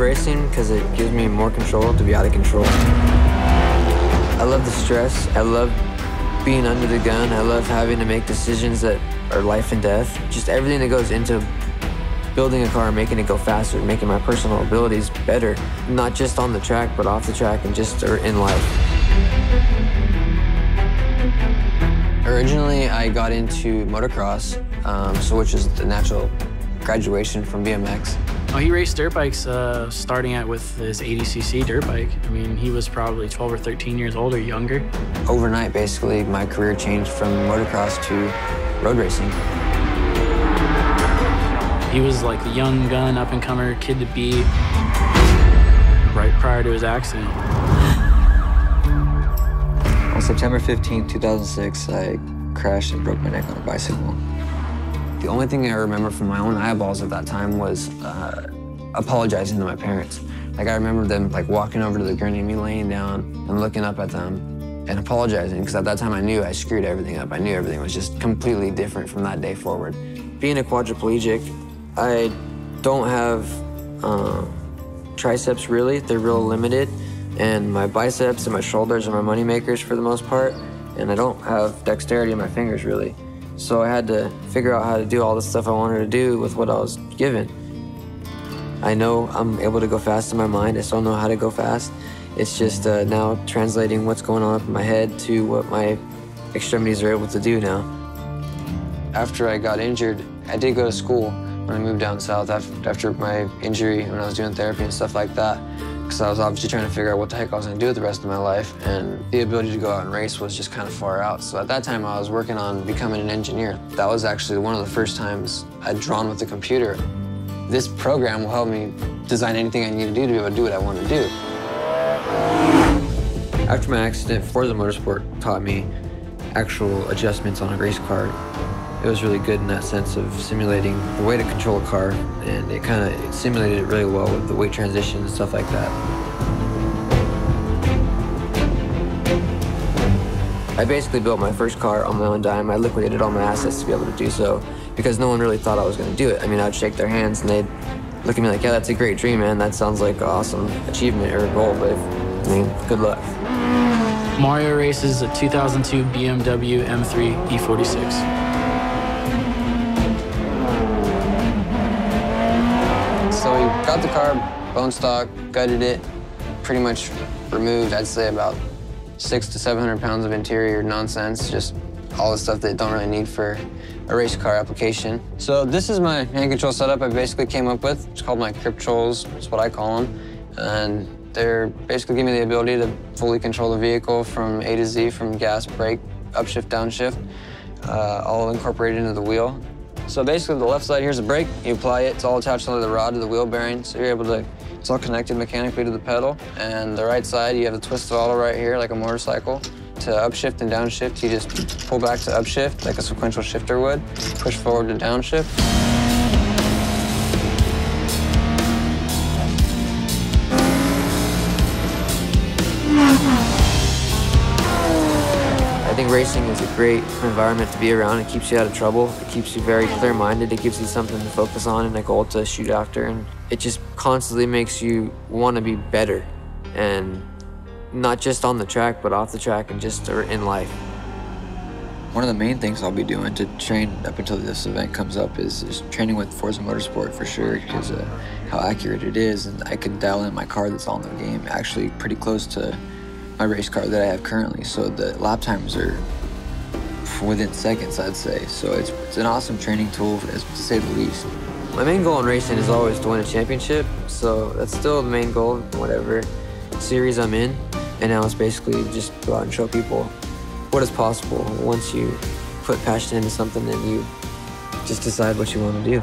racing because it gives me more control to be out of control. I love the stress. I love being under the gun. I love having to make decisions that are life and death. Just everything that goes into building a car, making it go faster, making my personal abilities better, not just on the track, but off the track and just in life. Originally, I got into motocross, which is the natural graduation from BMX. Oh, he raced dirt bikes starting out with his 80cc dirt bike. I mean, he was probably 12 or 13 years old or younger. Overnight, basically, my career changed from motocross to road racing. He was like the young gun, up-and-comer kid to be right prior to his accident. On September 15, 2006, I crashed and broke my neck on a bicycle. The only thing I remember from my own eyeballs at that time was apologizing to my parents. Like, I remember them like walking over to the gurney, me laying down and looking up at them and apologizing, because at that time I knew I screwed everything up. I knew everything was just completely different from that day forward. Being a quadriplegic, I don't have triceps really. They're real limited, and my biceps and my shoulders are my money makers for the most part, and I don't have dexterity in my fingers really. So I had to figure out how to do all the stuff I wanted to do with what I was given. I know I'm able to go fast in my mind. I still know how to go fast. It's just now translating what's going on up in my head to what my extremities are able to do now. After I got injured, I did go to school when I moved down south after my injury, when I was doing therapy and stuff like that, because I was obviously trying to figure out what the heck I was going to do with the rest of my life, and the ability to go out and race was just kind of far out. So at that time, I was working on becoming an engineer. That was actually one of the first times I'd drawn with the computer. This program will help me design anything I need to do to be able to do what I want to do. After my accident, Forza Motorsport taught me actual adjustments on a race car. It was really good in that sense of simulating the way to control a car, and it kind of simulated it really well with the weight transition and stuff like that. I basically built my first car on my own dime. I liquidated all my assets to be able to do so because no one really thought I was going to do it. I mean, I'd shake their hands and they'd look at me like, yeah, that's a great dream, man. That sounds like an awesome achievement or a goal, but I mean, good luck. Mario races a 2002 BMW M3 E46. So we got the car, bone stock, gutted it, pretty much removed, I'd say, about 600 to 700 pounds of interior nonsense, just all the stuff that you don't really need for a race car application. So this is my hand control setup I basically came up with. It's called my Crip Trolls, that's what I call them. And they're basically giving me the ability to fully control the vehicle from A to Z, from gas, brake, upshift, downshift, all incorporated into the wheel. So basically the left side here's a brake, you apply it, it's all attached onto the rod of the wheel bearing, so you're able to, it's all connected mechanically to the pedal. And the right side, you have the twist throttle right here, like a motorcycle. To upshift and downshift, you just pull back to upshift, like a sequential shifter would, push forward to downshift. I think racing is a great environment to be around. It keeps you out of trouble. It keeps you very clear-minded. It gives you something to focus on and a goal to shoot after. And it just constantly makes you want to be better. And not just on the track, but off the track and just in life. One of the main things I'll be doing to train up until this event comes up is training with Forza Motorsport for sure, because how accurate it is. And I can dial in my car that's on the game actually pretty close to my race car that I have currently, so the lap times are within seconds, I'd say. So it's an awesome training tool, to say the least. My main goal in racing is always to win a championship, so that's still the main goal, whatever series I'm in. And now it's basically just go out and show people what is possible once you put passion into something and you just decide what you want to do.